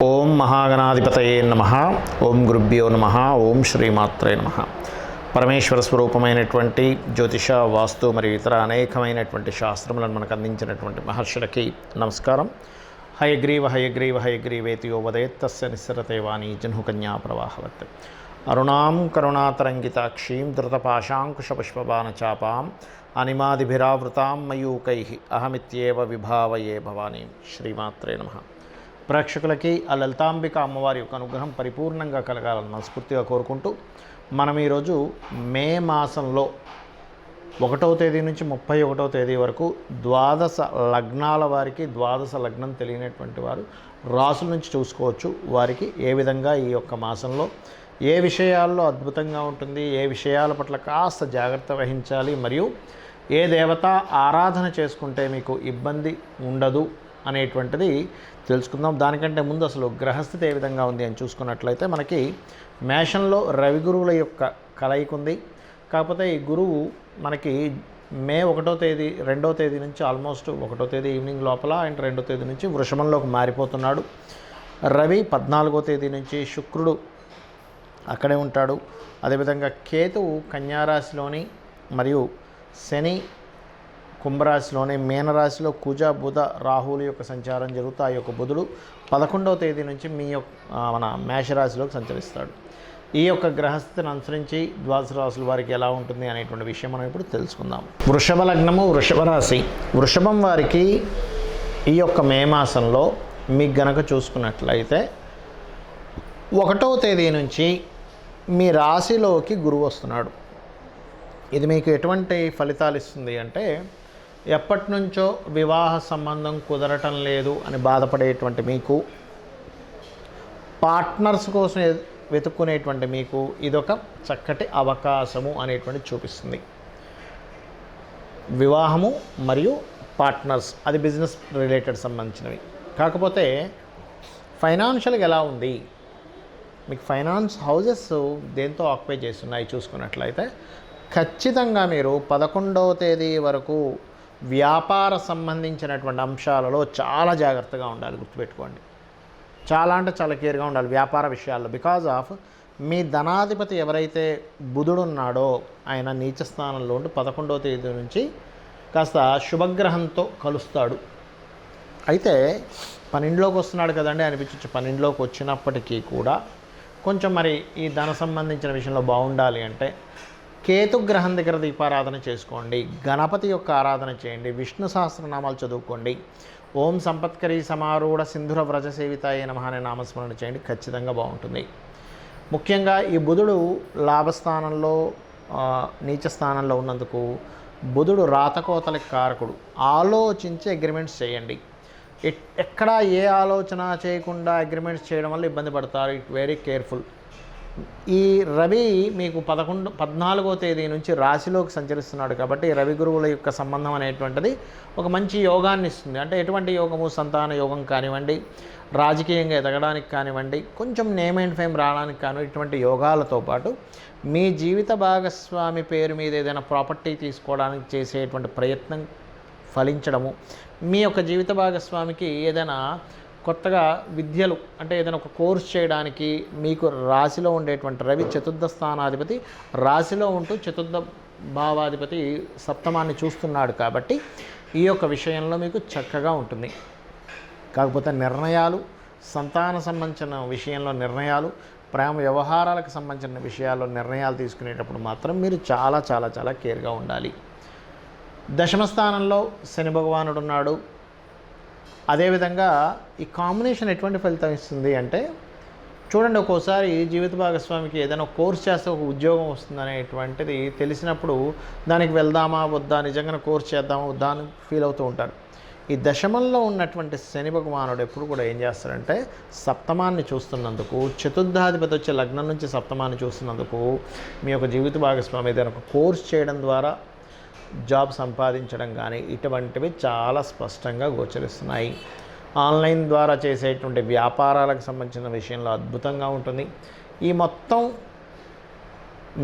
ఓం మహాగణాధిపతయే నమః. ఓం గురుభ్యో నమః. ఓం శ్రీమాత్రే నమః. పరమేశ్వర స్వరూపమైనటువంటి జ్యోతిష, వాస్తు మరియు ఇతర అనేకమైనటువంటి శాస్త్రములను మనకు అందించినటువంటి మహర్షులకి నమస్కారం. హయగ్రీవ హయగ్రీవ హయగ్రీవేతి యో వదేత్ తస్య నిస్సరతే వాణి జహ్నుకన్యా ప్రవాహవత్. అరుణాం కరుణాతరంగితాక్షీం ధృతపాశాంకుశపుష్పబాణచాపాం అనిమాదిభిరావృతాం మయూకైః అహమిత్యేవ విభావయే భవానీం. శ్రీమాత్రే నమః. ప్రేక్షకులకి ఆ లలితాంబిక అమ్మవారి యొక్క అనుగ్రహం పరిపూర్ణంగా కలగాలని మనస్ఫూర్తిగా కోరుకుంటూ మనం ఈరోజు మే మాసంలో 1వ తేదీ నుంచి 31వ తేదీ వరకు ద్వాదశ లగ్నాల వారికి, ద్వాదశ లగ్నం తెలియనటువంటి వారు రాసుల నుంచి చూసుకోవచ్చు. వారికి ఏ విధంగా ఈ యొక్క మాసంలో ఏ విషయాల్లో అద్భుతంగా ఉంటుంది, ఏ విషయాల పట్ల కాస్త జాగ్రత్త వహించాలి, మరియు ఏ దేవత ఆరాధన చేసుకుంటే మీకు ఇబ్బంది ఉండదు అనేటువంటిది తెలుసుకుందాం. దానికంటే ముందు అసలు గ్రహస్థితి ఏ విధంగా ఉంది అని చూసుకున్నట్లయితే మనకి మేషంలో రవి గురువుల యొక్క కలయిక ఉంది. కాకపోతే ఈ గురువు మనకి మే 1వ తేదీ 2వ తేదీ నుంచి ఆల్మోస్ట్ 1వ తేదీ ఈవినింగ్ లోపల అండ్ 2వ తేదీ నుంచి వృషభంలోకి మారిపోతున్నాడు. రవి 14వ తేదీ నుంచి, శుక్రుడు అక్కడే ఉంటాడు. అదేవిధంగా కేతువు కన్యారాశిలోని మరియు శని కుంభరాశిలోనే, మీనరాశిలో కుజ బుధ రాహువుల యొక్క సంచారం జరుగుతూ ఆ యొక్క బుధుడు 11వ తేదీ నుంచి మన మేషరాశిలోకి సంచరిస్తాడు. ఈ యొక్క గ్రహస్థితిని అనుసరించి ద్వాదశ రాశుల వారికి ఎలా ఉంటుంది అనేటువంటి విషయం మనం ఇప్పుడు తెలుసుకుందాం. వృషభ లగ్నము, వృషభ రాశి. వృషభం వారికి ఈ యొక్క మే మాసంలో మీకు గనక చూసుకున్నట్లయితే 1వ తేదీ నుంచి మీ రాశిలోకి గురువు వస్తున్నాడు. ఇది మీకు ఎటువంటి ఫలితాలు ఇస్తుంది అంటే, ఎప్పటి నుంచో వివాహ సంబంధం కుదరటం లేదు అని బాధపడేటువంటి మీకు, పార్ట్నర్స్ కోసం వెతుక్కునేటువంటి మీకు ఇదొక చక్కటి అవకాశము అనేటువంటి చూపిస్తుంది. వివాహము మరియు పార్ట్నర్స్, అది బిజినెస్ రిలేటెడ్ సంబంధించినవి. కాకపోతే ఫైనాన్షియల్గా ఎలా ఉంది, మీకు ఫైనాన్స్ హౌజెస్ దేంతో ఆక్యుపై చేస్తున్నాయి చూసుకున్నట్లయితే ఖచ్చితంగా మీరు 11వ తేదీ వరకు వ్యాపార సంబంధించినటువంటి అంశాలలో చాలా జాగ్రత్తగా ఉండాలి. గుర్తుపెట్టుకోండి, చాలా అంటే చాలా కేర్గా ఉండాలి వ్యాపార విషయాల్లో. బికాజ్ ఆఫ్ మీ ధనాధిపతి ఎవరైతే బుధుడు ఉన్నాడో ఆయన నీచ స్థానంలో ఉండి 11వ తేదీ నుంచి కాస్త శుభగ్రహంతో కలుస్తాడు. అయితే 12లోకి వస్తున్నాడు కదండి అనిపించవచ్చు. 12లోకి వచ్చినప్పటికీ కూడా కొంచెం మరి ఈ ధన సంబంధించిన విషయంలో బాగుండాలి అంటే కేతుగ్రహం దగ్గర దీపారాధన చేసుకోండి, గణపతి యొక్క ఆరాధన చేయండి, విష్ణు సహస్రనామాలు చదువుకోండి, ఓం సంపత్కరీ సమారూఢ సింధుర వ్రజ సేవితాయ నమః అనే నామస్మరణ చేయండి. ఖచ్చితంగా బాగుంటుంది. ముఖ్యంగా ఈ బుధుడు లాభస్థానంలో నీచ స్థానంలో ఉన్నందుకు బుధుడు రాతకోతలకు కారకుడు. ఆలోచించి అగ్రిమెంట్స్ చేయండి. ఎక్కడా ఏ ఆలోచన చేయకుండా అగ్రిమెంట్స్ చేయడం వల్ల ఇబ్బంది పడతారు. It very careful. ఈ రవి మీకు 14వ తేదీ నుంచి రాశిలోకి సంచరిస్తున్నాడు కాబట్టి రవి గురువుల యొక్క సంబంధం అనేటువంటిది ఒక మంచి యోగాన్ని ఇస్తుంది. అంటే ఎటువంటి యోగము, సంతాన యోగం కానివ్వండి, రాజకీయంగా ఎదగడానికి కానివ్వండి, కొంచెం నేమ్ అండ్ ఫేమ్ రావడానికి కానివ్వండి, ఇటువంటి యోగాలతో పాటు మీ జీవిత భాగస్వామి పేరు మీద ఏదైనా ప్రాపర్టీ తీసుకోవడానికి చేసేటువంటి ప్రయత్నం ఫలించడము, మీ యొక్క జీవిత భాగస్వామికి ఏదైనా కొత్తగా విద్యలు అంటే ఏదైనా ఒక కోర్స్ చేయడానికి మీకు రాశిలో ఉండేటువంటి రవి చతుర్థ స్థానాధిపతి రాశిలో ఉంటూ చతుర్థ భావాధిపతి సప్తమాన్ని చూస్తున్నాడు కాబట్టి ఈ యొక్క విషయంలో మీకు చక్కగా ఉంటుంది. కాకపోతే నిర్ణయాలు, సంతాన సంబంధించిన విషయంలో నిర్ణయాలు, ప్రేమ వ్యవహారాలకు సంబంధించిన విషయాల్లో నిర్ణయాలు తీసుకునేటప్పుడు మాత్రం మీరు చాలా చాలా చాలా కేర్గా ఉండాలి. దశమ స్థానంలో శని భగవానుడు ఉన్నాడు. అదేవిధంగా ఈ కాంబినేషన్ ఎటువంటి ఫలితం ఇస్తుంది అంటే, చూడండి, ఒక్కోసారి జీవిత భాగస్వామికి ఏదైనా కోర్స్ చేస్తే ఒక ఉద్యోగం వస్తుంది అనేటువంటిది తెలిసినప్పుడు దానికి వెళ్దామా వద్దా, నిజంగా కోర్స్ చేద్దామా వద్దా అని ఫీల్ అవుతూ ఉంటారు. ఈ దశమంలో ఉన్నటువంటి శని భగవానుడు ఎప్పుడు కూడా ఏం చేస్తాడంటే, సప్తమాన్ని చూస్తున్నందుకు, చతుర్థాధిపతి వచ్చే లగ్నం నుంచి సప్తమాన్ని చూస్తున్నందుకు మీ యొక్క జీవిత భాగస్వామి ఏదైనా ఒక కోర్స్ చేయడం ద్వారా జాబ్ సంపాదించడం కానీ ఇటువంటివి చాలా స్పష్టంగా గోచరిస్తున్నాయి. ఆన్లైన్ ద్వారా చేసేటువంటి వ్యాపారాలకు సంబంధించిన విషయంలో అద్భుతంగా ఉంటుంది. ఈ మొత్తం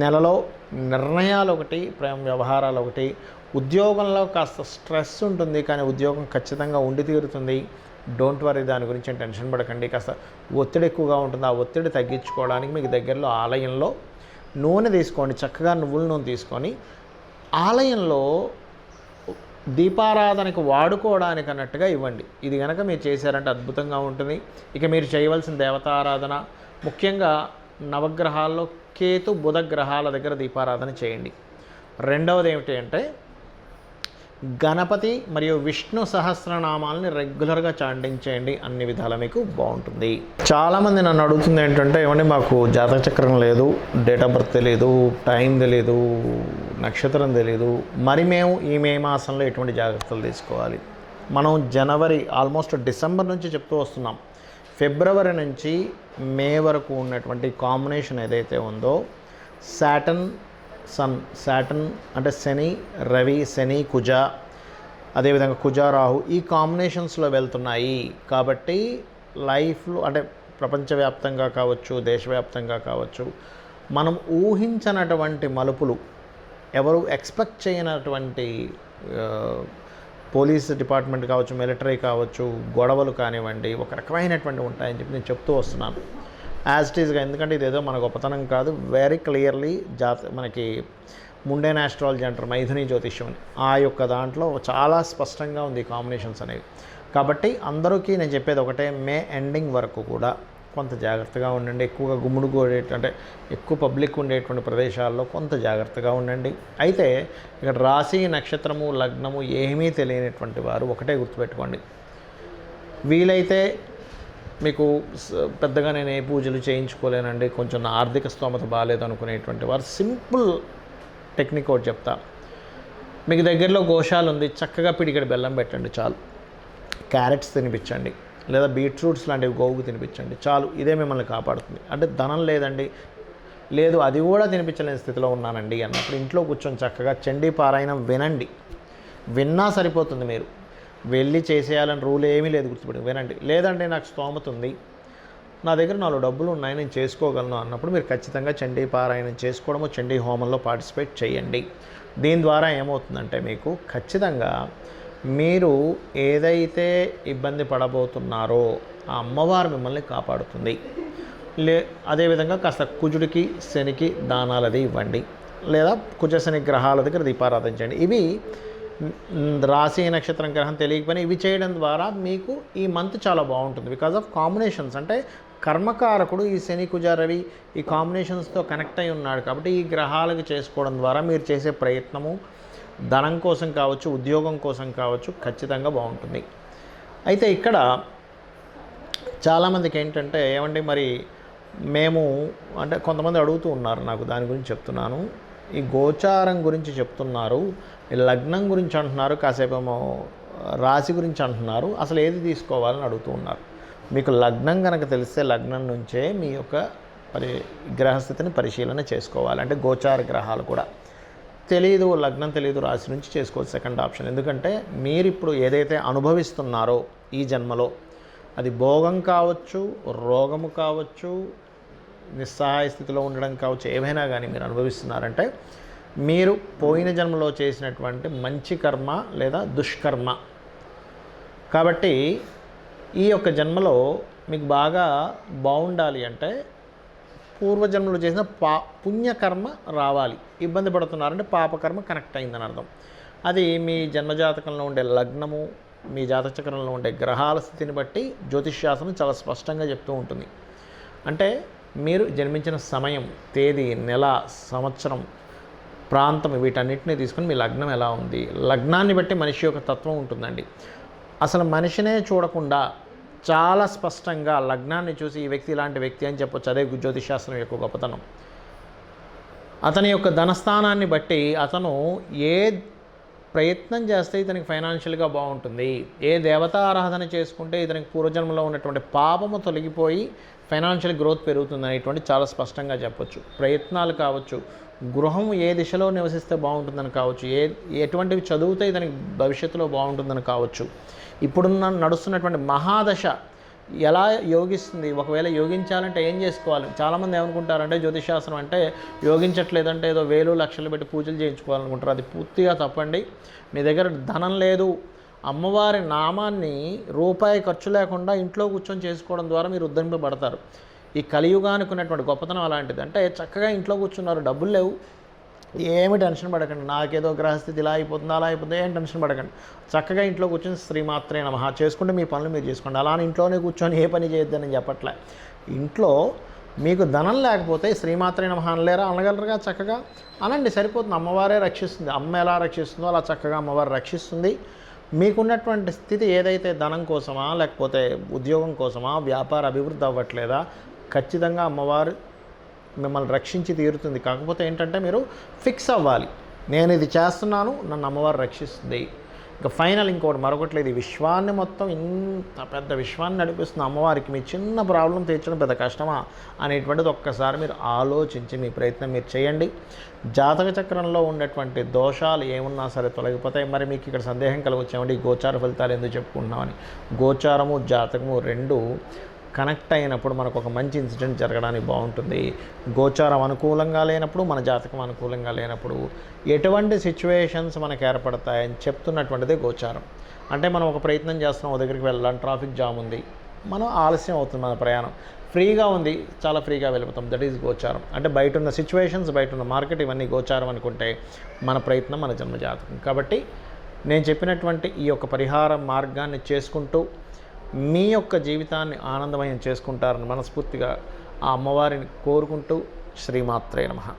నెలలో నిర్ణయాలు ఒకటి, ప్రేమ వ్యవహారాలు ఒకటి, ఉద్యోగంలో కాస్త స్ట్రెస్ ఉంటుంది కానీ ఉద్యోగం ఖచ్చితంగా ఉండి తీరుతుంది. డోంట్ వరీ, దాని గురించి టెన్షన్ పడకండి. కాస్త ఒత్తిడి ఎక్కువగా ఉంటుంది, ఆ ఒత్తిడి తగ్గించుకోవడానికి మీకు దగ్గరలో ఆలయంలో నూనె తీసుకోండి, చక్కగా నువ్వుల నూనె తీసుకొని ఆలయంలో దీపారాధనకు వాడుకోవడానికి అన్నట్టుగా ఇవ్వండి. ఇది కనుక మీరు చేశారంటే అద్భుతంగా ఉంటుంది. ఇక మీరు చేయవలసిన దేవతారాధన ముఖ్యంగా నవగ్రహాల్లో కేతు బుధ గ్రహాల దగ్గర దీపారాధన చేయండి. రెండవది ఏమిటి అంటే గణపతి మరియు విష్ణు సహస్రనామాలని రెగ్యులర్గా చాంటించేయండి. అన్ని విధాలా మీకు బాగుంటుంది. చాలామంది నన్ను అడుగుతుంది ఏంటంటే, ఏమంటే మాకు జాతక చక్రం లేదు, డేట్ ఆఫ్ బర్త్ తెలియదు, టైం తెలియదు, నక్షత్రం తెలియదు, మరి మేము ఈ మే మాసంలో ఎటువంటి జాగ్రత్తలు తీసుకోవాలి? మనం జనవరి ఆల్మోస్ట్ డిసెంబర్ నుంచి చెప్తూ వస్తున్నాం. ఫిబ్రవరి నుంచి మే వరకు ఉన్నటువంటి కాంబినేషన్ ఏదైతే ఉందో సాటర్న్ అంటే శని రవి, శని కుజ, అదేవిధంగా కుజ రాహు, ఈ కాంబినేషన్స్లో వెళ్తున్నాయి. కాబట్టి లైఫ్లో అంటే ప్రపంచవ్యాప్తంగా కావచ్చు, దేశవ్యాప్తంగా కావచ్చు, మనం ఊహించనటువంటి మలుపులు, ఎవరు ఎక్స్పెక్ట్ చేయనటువంటి పోలీస్ డిపార్ట్మెంట్ కావచ్చు, మిలిటరీ కావచ్చు, గొడవలు కానివ్వండి, ఒక రకమైనటువంటి ఉంటాయని చెప్పి నేను చెప్తూ వస్తున్నాను యాజ్ ఇట్ ఈస్గా. ఎందుకంటే ఇదేదో మన గొప్పతనం కాదు, వెరీ క్లియర్లీ మనకి ముండేన్ ఆస్ట్రాలజీ అంటారు, మైథుని జ్యోతిష్యం అని, ఆ యొక్క దాంట్లో చాలా స్పష్టంగా ఉంది కాంబినేషన్స్ అనేవి. కాబట్టి అందరికీ నేను చెప్పేది ఒకటే, మే ఎండింగ్ వరకు కూడా కొంత జాగ్రత్తగా ఉండండి. ఎక్కువగా గుమ్ముడు అంటే ఎక్కువ పబ్లిక్ ఉండేటువంటి ప్రదేశాల్లో కొంత జాగ్రత్తగా ఉండండి. అయితే ఇక్కడ రాశి, నక్షత్రము, లగ్నము ఏమీ తెలియనటువంటి వారు ఒకటే గుర్తుపెట్టుకోండి, వీలైతే మీకు పెద్దగా నేను ఏ పూజలు చేయించుకోలేనండి, కొంచెం నా ఆర్థిక స్తోమత బాగాలేదు అనుకునేటువంటి వారు సింపుల్ టెక్నిక్ ఒకటి చెప్తా. మీకు దగ్గరలో గోశాల ఉంది, చక్కగా పిడికెడు బెల్లం పెట్టండి చాలు. క్యారెట్స్ తినిపించండి, లేదా బీట్రూట్స్ లాంటివి గోవుకు తినిపించండి చాలు. ఇదే మిమ్మల్ని కాపాడుతుంది. అంటే ధనం లేదండి, లేదు అది కూడా తినిపించలేని స్థితిలో ఉన్నానండి అన్నప్పుడు ఇంట్లో కూర్చొని చక్కగా చండీ పారాయణం వినండి. విన్నా సరిపోతుంది. మీరు వెళ్ళి చేసేయాలని రూల్ ఏమీ లేదు, గుర్తుపెట్టి వినండి. లేదంటే నాకు స్తోమత ఉంది, నా దగ్గర 4 డబ్బులు ఉన్నాయి, నేను చేసుకోగలను అన్నప్పుడు మీరు ఖచ్చితంగా చండీ పారాయణం చేసుకోవడము, చండీ హోమంలో పార్టిసిపేట్ చేయండి. దీని ద్వారా ఏమవుతుందంటే మీకు ఖచ్చితంగా మీరు ఏదైతే ఇబ్బంది పడబోతున్నారో ఆ అమ్మవారు మిమ్మల్ని కాపాడుతుంది. అదేవిధంగా కాస్త కుజుడికి శనికి దానాలది ఇవ్వండి, లేదా కుజ శని గ్రహాల దగ్గర దీపారాధన చేయండి. ఇవి రాశి నక్షత్రం గ్రహం తెలియకపోయినా ఇవి చేయడం ద్వారా మీకు ఈ మంత్ చాలా బాగుంటుంది. బికాజ్ ఆఫ్ కాంబినేషన్స్, అంటే కర్మకారకుడు ఈ శని కుజ రవి ఈ కాంబినేషన్స్తో కనెక్ట్ అయి ఉన్నాడు. కాబట్టి ఈ గ్రహాలకు చేసుకోవడం ద్వారా మీరు చేసే ప్రయత్నము ధనం కోసం కావచ్చు, ఉద్యోగం కోసం కావచ్చు, ఖచ్చితంగా బాగుంటుంది. అయితే ఇక్కడ చాలామందికి ఏంటంటే, ఏమండి మరి మేము అంటే కొంతమంది అడుగుతూ ఉన్నారు, నాకు దాని గురించి చెప్తున్నాను. ఈ గోచారం గురించి చెప్తున్నారు, లగ్నం గురించి అంటున్నారు, కాసేపేమో రాశి గురించి అంటున్నారు, అసలు ఏది తీసుకోవాలని అడుగుతూ ఉన్నారు. మీకు లగ్నం కనుక తెలిస్తే లగ్నం నుంచే మీ యొక్క గ్రహస్థితిని పరిశీలన చేసుకోవాలి. అంటే గోచార గ్రహాలు కూడా తెలియదు, లగ్నం తెలియదు, రాశి నుంచి చేసుకోవచ్చు సెకండ్ ఆప్షన్. ఎందుకంటే మీరు ఇప్పుడు ఏదైతే అనుభవిస్తున్నారో ఈ జన్మలో, అది భోగం కావచ్చు, రోగము కావచ్చు, నిస్సహాయ స్థితిలో ఉండడం కావచ్చు, ఏమైనా కానీ మీరు అనుభవిస్తున్నారంటే మీరు పోయిన జన్మలో చేసినటువంటి మంచి కర్మ లేదా దుష్కర్మ. కాబట్టి ఈ యొక్క జన్మలో మీకు బాగా బాగుండాలి అంటే పూర్వజన్మలో చేసిన పుణ్యకర్మ రావాలి. ఇబ్బంది పడుతున్నారంటే పాపకర్మ కనెక్ట్ అయిందని అర్థం. అది మీ జన్మజాతకంలో ఉండే లగ్నము, మీ జాతక చక్రంలో ఉండే గ్రహాల స్థితిని బట్టి జ్యోతిష్శాస్త్రం చాలా స్పష్టంగా చెప్తూ ఉంటుంది. అంటే మీరు జన్మించిన సమయం, తేదీ, నెల, సంవత్సరం, ప్రాంతం, వీటన్నిటిని తీసుకుని మీ లగ్నం ఎలా ఉంది, లగ్నాన్ని బట్టి మనిషి యొక్క తత్వం ఉంటుందండి. అసలు మనిషినే చూడకుండా చాలా స్పష్టంగా లగ్నాన్ని చూసి ఈ వ్యక్తి ఇలాంటి వ్యక్తి అని చెప్పొచ్చు. అదే జ్యోతిషాస్త్రం యొక్క గొప్పతనం. అతని యొక్క ధనస్థానాన్ని బట్టి అతను ఏ ప్రయత్నం చేస్తే ఇతనికి ఫైనాన్షియల్గా బాగుంటుంది, ఏ దేవతారాధన చేసుకుంటే ఇతనికి పూర్వజన్మలో ఉన్నటువంటి పాపము తొలగిపోయి ఫైనాన్షియల్ గ్రోత్ పెరుగుతుంది అనేటువంటి చాలా స్పష్టంగా చెప్పొచ్చు. ప్రయత్నాలు కావచ్చు, గృహం ఏ దిశలో నివసిస్తే బాగుంటుందని కావచ్చు, ఎటువంటివి చదివితే ఇతనికి భవిష్యత్తులో బాగుంటుందని కావచ్చు, ఇప్పుడున్న నడుస్తున్నటువంటి మహాదశ ఎలా యోగిస్తుంది, ఒకవేళ యోగించాలంటే ఏం చేసుకోవాలి. చాలామంది ఏమనుకుంటారంటే జ్యోతిషాస్త్రం అంటే యోగించట్లేదంటే ఏదో వేలు లక్షలు పెట్టి పూజలు చేయించుకోవాలనుకుంటారు. అది పూర్తిగా తప్పండి. మీ దగ్గర ధనం లేదు, అమ్మవారి నామాన్ని రూపాయి ఖర్చు లేకుండా ఇంట్లో కూర్చొని చేసుకోవడం ద్వారా మీరు ఉద్ధరింపబడతారు. ఈ కలియుగానికి ఉన్నటువంటి గొప్పతనం అలాంటిది. అంటే చక్కగా ఇంట్లో కూర్చున్నారు, డబ్బులు లేవు, ఏమి టెన్షన్ పడకండి, నాకేదో గ్రహస్థితి ఇలా అయిపోతుంది అలా అయిపోతుంది, ఏం టెన్షన్ పడకండి. చక్కగా ఇంట్లో కూర్చొని శ్రీమాత్రే నమః చేసుకుంటే మీ పనులు మీరు చేసుకోండి. అలానే ఇంట్లోనే కూర్చొని ఏ పని చేయొద్దని చెప్పట్లే. ఇంట్లో మీకు ధనం లేకపోతే శ్రీమాత్రే నమః అనలేరా? అనగలరుగా, చక్కగా అనండి, సరిపోతుంది. అమ్మవారే రక్షిస్తుంది. అమ్మ ఎలా రక్షిస్తుందో అలా చక్కగా అమ్మవారు రక్షిస్తుంది. మీకున్నటువంటి స్థితి ఏదైతే ధనం కోసమా, లేకపోతే ఉద్యోగం కోసమా, వ్యాపార అభివృద్ధి అవ్వట్లేదా, ఖచ్చితంగా అమ్మవారు మిమ్మల్ని రక్షించి తీరుతుంది. కాకపోతే ఏంటంటే మీరు ఫిక్స్ అవ్వాలి, నేను ఇది చేస్తున్నాను, నన్ను అమ్మవారు రక్షిస్తుంది. ఇంకా ఫైనల్ ఇంకోటి మరొకటి లేదు, ఈ విశ్వాన్ని మొత్తం ఇంత పెద్ద విశ్వాన్ని నడిపిస్తున్న అమ్మవారికి మీ చిన్న ప్రాబ్లం తీర్చడం పెద్ద కష్టమా అనేటువంటిది ఒక్కసారి మీరు ఆలోచించి మీ ప్రయత్నం మీరు చేయండి. జాతక చక్రంలో ఉండేటువంటి దోషాలు ఏమున్నా సరే తొలగిపోతాయి. మరి మీకు ఇక్కడ సందేహం కలగొచ్చామండి ఈ గోచార ఫలితాలు ఎందుకు చెప్పుకుంటున్నామని. గోచారము జాతకము రెండు కనెక్ట్ అయినప్పుడు మనకు ఒక మంచి ఇన్సిడెంట్ జరగడానికి బాగుంటుంది. గోచారం అనుకూలంగా లేనప్పుడు, మన జాతకం అనుకూలంగా లేనప్పుడు ఎటువంటి సిచ్యువేషన్స్ మనకు ఏర్పడతాయని చెప్తున్నటువంటిదే గోచారం. అంటే మనం ఒక ప్రయత్నం చేస్తున్నాం, ఓ దగ్గరికి వెళ్ళాలి, ట్రాఫిక్ జామ్ ఉంది, మనం ఆలస్యం అవుతుంది, మన ప్రయాణం ఫ్రీగా ఉంది, చాలా ఫ్రీగా వెళ్ళిపోతాం, దట్ ఈజ్ గోచారం. అంటే బయట ఉన్న సిచ్యువేషన్స్, బయట ఉన్న మార్కెట్, ఇవన్నీ గోచారం అనుకుంటే మన ప్రయత్నం మన జన్మజాతకం. కాబట్టి నేను చెప్పినటువంటి ఈ యొక్క పరిహార మార్గాన్ని చేసుకుంటూ మీ యొక్క జీవితాన్ని ఆనందమయం చేసుకుంటారని మనస్ఫూర్తిగా ఆ అమ్మవారిని కోరుకుంటూ శ్రీమాత్రే నమః.